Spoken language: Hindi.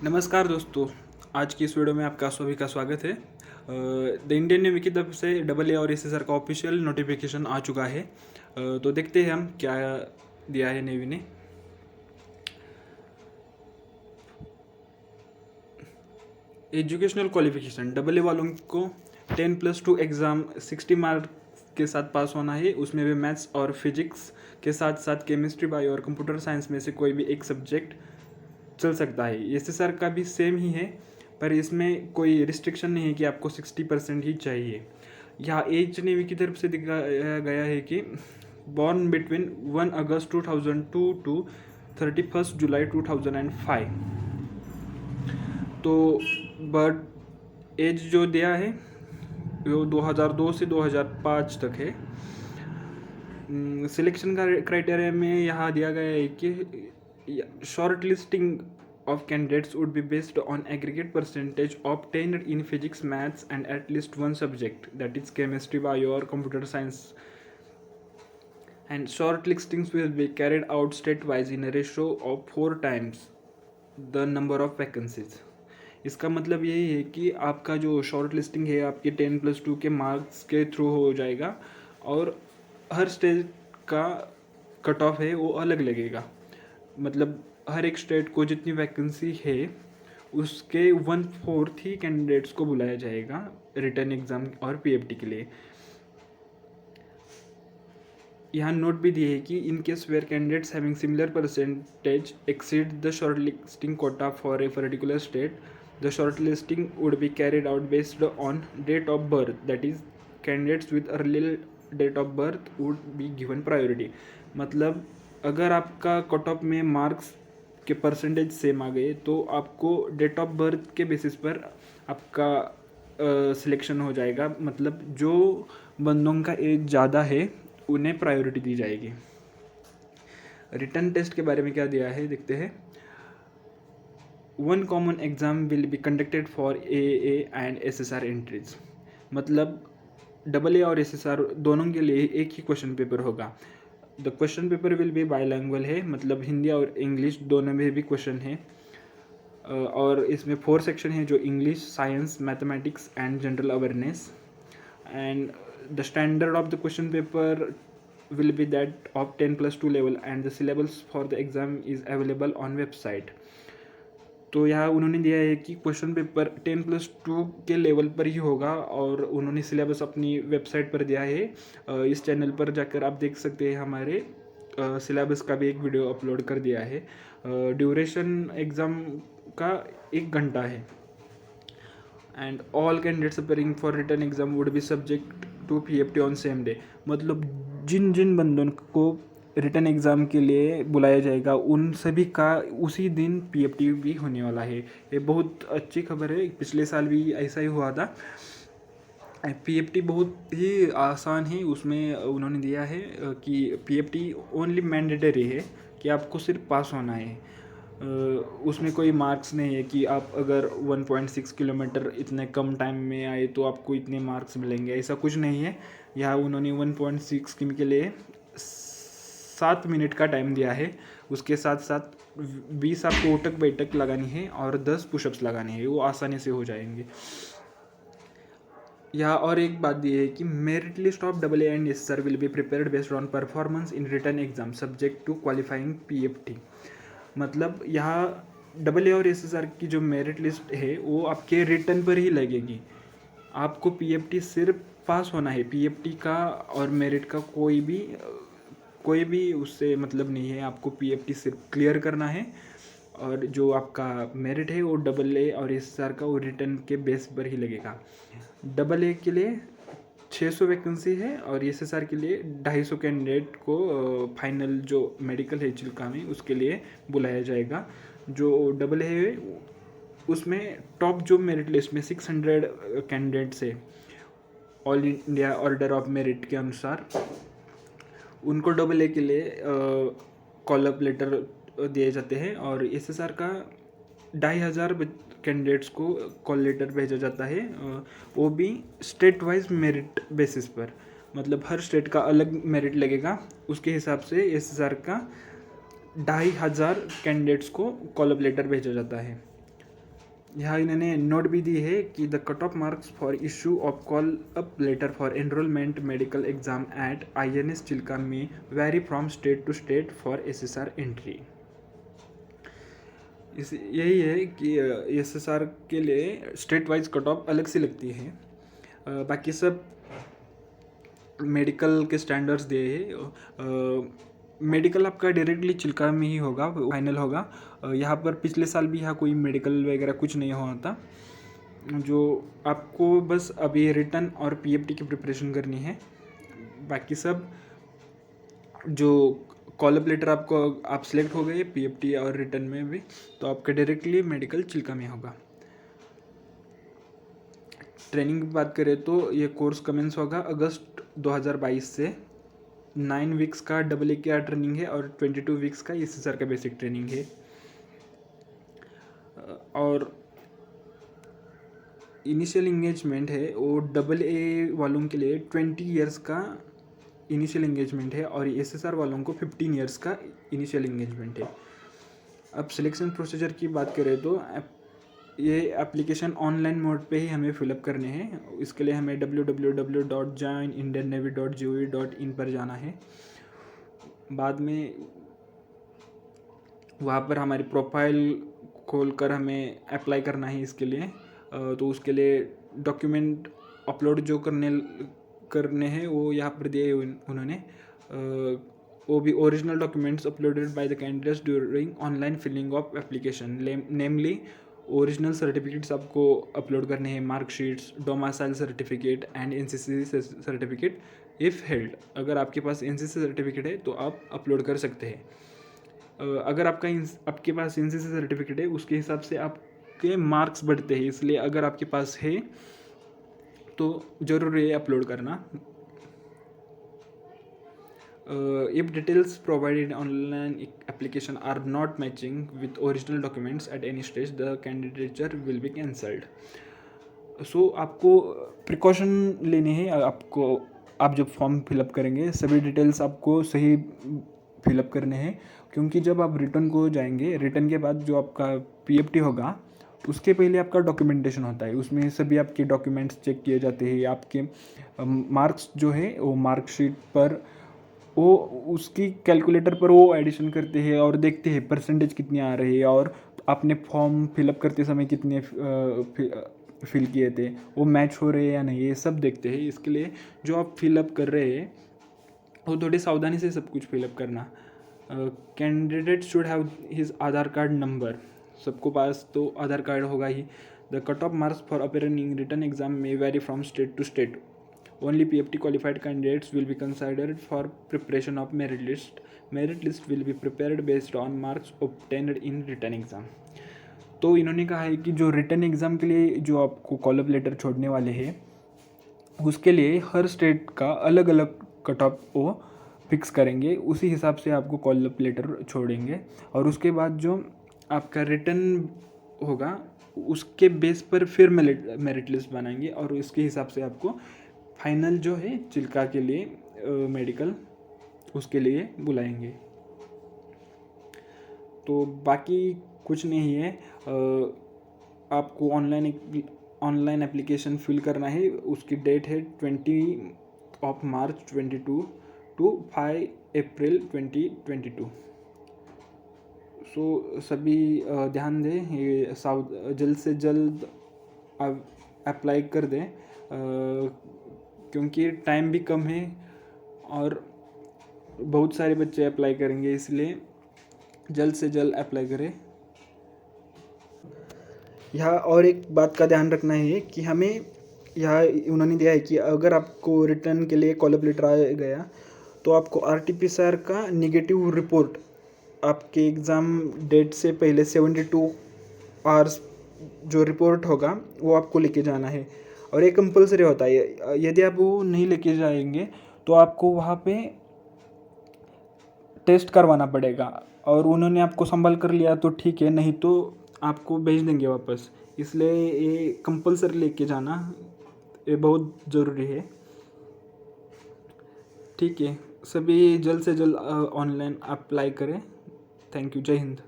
नमस्कार दोस्तों। आज की इस वीडियो में आपका सभी का स्वागत है। द इंडियन नेवी की तरफ से डबल ए और एसएसआर का ऑफिशियल नोटिफिकेशन आ चुका है। तो देखते हैं हम क्या दिया है नेवी ने। एजुकेशनल क्वालिफिकेशन डबल ए वालों को 10+2 एग्ज़ाम 60 मार्क के साथ पास होना है। उसमें भी मैथ्स और फिजिक्स के साथ साथ केमिस्ट्री, बायो और कंप्यूटर साइंस में से कोई भी एक सब्जेक्ट चल सकता है। एसएसआर का भी सेम ही है, पर इसमें कोई रिस्ट्रिक्शन नहीं है कि आपको 60% ही चाहिए। यहाँ एज नेवी की तरफ से दिखाया गया है कि बॉर्न बिटवीन 1 अगस्त 2002 टू 31 जुलाई 2005। तो बर्थ एज जो दिया है वो 2002 से 2005 तक है। सिलेक्शन का क्राइटेरिया में यहाँ दिया गया है कि short listing of candidates would be based on aggregate percentage obtained in physics, maths and at least one subject, that is chemistry, bio or computer science, and short listings will be carried out state-wise in a ratio of 4 times the number of vacancies. इसका मतलब यही है कि आपका जो शॉर्ट लिस्टिंग है आपके 10+2 के मार्क्स के थ्रू हो जाएगा और हर स्टेट का कट ऑफ है वो अलग लगेगा। मतलब हर एक स्टेट को जितनी वैकेंसी है उसके 1/4 ही कैंडिडेट्स को बुलाया जाएगा रिटर्न एग्ज़ाम और पीएफटी के लिए। यहाँ नोट भी दिए है कि in case where candidates having similar percentage exceed the short listing quota for a particular state, the short listing would be carried out based on date of birth, that is candidates with earlier date of birth would be given priority. मतलब अगर आपका कट ऑफ में मार्क्स के परसेंटेज सेम आ गए तो आपको डेट ऑफ बर्थ के बेसिस पर आपका सिलेक्शन हो जाएगा। मतलब जो बंदों का एज ज़्यादा है उन्हें प्रायोरिटी दी जाएगी। रिटर्न टेस्ट के बारे में क्या दिया है देखते हैं। 1 common exam will be conducted for a and SSR entries. मतलब डबल ए और एसएसआर दोनों के लिए एक ही क्वेश्चन पेपर होगा। The question paper will be by language है, मतलब हिंदी और इंग्लिश दोनों में भी क्वेश्चन है। और इसमें 4 सेक्शन है जो English, science, mathematics and general awareness. And the standard of the question paper will be that of 10+2 level and the syllabus for the exam is available on website। तो यहाँ उन्होंने दिया है कि क्वेश्चन पेपर 10+2 के लेवल पर ही होगा और उन्होंने सिलेबस अपनी वेबसाइट पर दिया है। इस चैनल पर जाकर आप देख सकते हैं, हमारे सिलेबस का भी एक वीडियो अपलोड कर दिया है। ड्यूरेशन एग्ज़ाम का 1 घंटा है। And all candidates appearing for written exam would be subject to PFT on same day. मतलब जिन जिन बंदों को रिटर्न एग्ज़ाम के लिए बुलाया जाएगा उन सभी का उसी दिन पीएफटी भी होने वाला है। ये बहुत अच्छी खबर है। पिछले साल भी ऐसा ही हुआ था। पीएफटी बहुत ही आसान है। उसमें उन्होंने दिया है कि पीएफटी ओनली मैंडेटरी है कि आपको सिर्फ पास होना है। उसमें कोई मार्क्स नहीं है कि आप अगर 1.6 किलोमीटर इतने कम टाइम में आए तो आपको इतने मार्क्स मिलेंगे, ऐसा कुछ नहीं है। यहाँ उन्होंने 1.6 किमी के लिए 7 मिनट का टाइम दिया है। उसके साथ साथ 20 आपको उठक बैठक लगानी है और 10 पुशअप्स लगाने हैं, वो आसानी से हो जाएंगे। यहाँ और एक बात दी है कि merit list of double A and SSR will be prepared based on performance in written exam subject to qualifying PFT. मतलब यहाँ डबल ए और एसएसआर की जो मेरिट लिस्ट है वो आपके रिटर्न पर ही लगेगी। आपको पीएफटी सिर्फ पास होना है। पीएफटी का और मेरिट का कोई भी उससे मतलब नहीं है। आपको पीएफटी सिर्फ क्लियर करना है और जो आपका मेरिट है वो डबल ए और एसएसआर का वो रिटर्न के बेस पर ही लगेगा। डबल ए के लिए 600 वैकेंसी है और एसएसआर के लिए 250 कैंडिडेट को फाइनल जो मेडिकल है चिल्का में उसके लिए बुलाया जाएगा। जो डबल है उसमें टॉप जो मेरिट लिस्ट में 600 कैंडिडेट्स है all India order of merit के अनुसार, उनको डबल ए के लिए कॉल अप लेटर दिए जाते हैं। और एसएसआर का 2500 कैंडिडेट्स को कॉल लेटर भेजा जाता है, वो भी स्टेट वाइज मेरिट बेसिस पर। मतलब हर स्टेट का अलग मेरिट लगेगा, उसके हिसाब से एसएसआर का 2500 कैंडिडेट्स को कॉल अप लेटर भेजा जाता है। यहाँ इन्होंने नोट भी दी है कि the cut off marks for issue of call up letter for enrolment medical exam at INS Chilka में vary from state to state for SSR entry. इस यही है कि SSR के लिए स्टेट वाइज कट ऑफ अलग से लगती है। बाकी सब मेडिकल के स्टैंडर्ड्स दिए हैं। मेडिकल आपका डायरेक्टली चिल्का में ही होगा, फाइनल होगा। यहाँ पर पिछले साल भी यहाँ कोई मेडिकल वगैरह कुछ नहीं हुआ था। जो आपको बस अभी रिटन और PFT की प्रिपरेशन करनी है। बाकी सब जो कॉल अप लेटर आपको आप सिलेक्ट हो गए PFT और रिटन में भी, तो आपका डायरेक्टली मेडिकल चिल्का में होगा। ट्रेनिंग की बात करें तो ये कोर्स कमेंस होगा अगस्त 2022 से। 9 वीक्स का AAKR ट्रेनिंग है और 22 वीक्स का SSR का बेसिक ट्रेनिंग है। और इनिशियल इंगेजमेंट है वो AA वालों के लिए 20 इयर्स का इनिशियल इंगेजमेंट है और SSR वालों को 15 इयर्स का इनिशियल इंगेजमेंट है। अब सिलेक्शन प्रोसीजर की बात करें तो ये एप्लीकेशन ऑनलाइन मोड पे ही हमें फिलअप करने हैं। इसके लिए हमें www.joinindiannavy.gov.in पर जाना है। बाद में वहाँ पर हमारी प्रोफाइल खोलकर हमें अप्लाई करना है इसके लिए। तो उसके लिए डॉक्यूमेंट अपलोड जो करने हैं वो यहाँ पर दिए उन्होंने। वो भी original documents uploaded by the candidates during online filling of application, namely original certificates आपको अपलोड करने हैं, marksheets, domicile certificate and NCC certificate if held. अगर आपके पास NCC सर्टिफिकेट है तो आप अपलोड कर सकते हैं। अगर आपके पास NCC सर्टिफिकेट है उसके हिसाब से आपके मार्क्स बढ़ते हैं, इसलिए अगर आपके पास है तो ज़रूर है अपलोड करना। If details provided in online application are not matching with original documents at any stage, the candidature will be cancelled. So आपको प्रिकॉशन लेने हैं। आप जब फॉर्म फिलअप करेंगे सभी डिटेल्स आपको सही फिलअप करने हैं, क्योंकि जब आप रिटर्न को जाएंगे, रिटर्न के बाद जो आपका PFT होगा उसके पहले आपका डॉक्यूमेंटेशन होता है। उसमें सभी आपके डॉक्यूमेंट्स चेक किए जाते हैं। आपके मार्क्स जो है वो मार्कशीट पर वो उसकी कैलकुलेटर पर वो एडिशन करते हैं और देखते हैं परसेंटेज कितने आ रही है और आपने फॉर्म फिलअप करते समय कितने फिल किए थे वो मैच हो रहे हैं या नहीं, ये सब देखते हैं। इसके लिए जो आप फिलअप कर रहे हैं वो थोड़ी सावधानी से सब कुछ फिलअप करना। Candidate should have his Aadhaar card number, सबको पास तो आधार कार्ड होगा ही। The cut off marks for appearing in written exam में vary from state to state. Only PFT qualified candidates will be considered for preparation of merit list. Merit list will be prepared based on marks obtained in written exam. तो इन्होंने कहा है कि जो रिटन एग्ज़ाम के लिए जो आपको कॉल अप लेटर छोड़ने वाले हैं उसके लिए हर स्टेट का अलग अलग कट ऑफ वो फिक्स करेंगे, उसी हिसाब से आपको कॉल अप लेटर छोड़ेंगे। और उसके बाद जो आपका रिटन होगा उसके बेस पर फिर मेरिट लिस्ट बनाएंगे और उसके हिसाब से आपको फाइनल जो है चिल्का के लिए मेडिकल उसके लिए बुलाएंगे। तो बाकी कुछ नहीं है। आपको ऑनलाइन एप्लीकेशन फिल करना है। उसकी डेट है 20 मार्च 2022 to 5 अप्रैल 2022। सो सभी ध्यान दें, ये जल्द से जल्द अप्लाई कर दें क्योंकि टाइम भी कम है और बहुत सारे बच्चे अप्लाई करेंगे, इसलिए जल्द से जल्द अप्लाई करें। यहाँ और एक बात का ध्यान रखना है कि हमें यहाँ उन्होंने दिया है कि अगर आपको रिटर्न के लिए कॉल अप लेटर आ गया तो आपको RT-PCR का नेगेटिव रिपोर्ट आपके एग्ज़ाम डेट से पहले 72 आवर्स जो रिपोर्ट होगा वो आपको लेके जाना है और ये कंपलसरी होता है। यदि आप वो नहीं लेके जाएंगे तो आपको वहाँ पे टेस्ट करवाना पड़ेगा और उन्होंने आपको संभाल कर लिया तो ठीक है, नहीं तो आपको भेज देंगे वापस। इसलिए ये कंपलसरी लेके जाना ये बहुत ज़रूरी है। ठीक है, सभी जल्द से जल्द ऑनलाइन अप्लाई करें। Thank you. जय हिंद।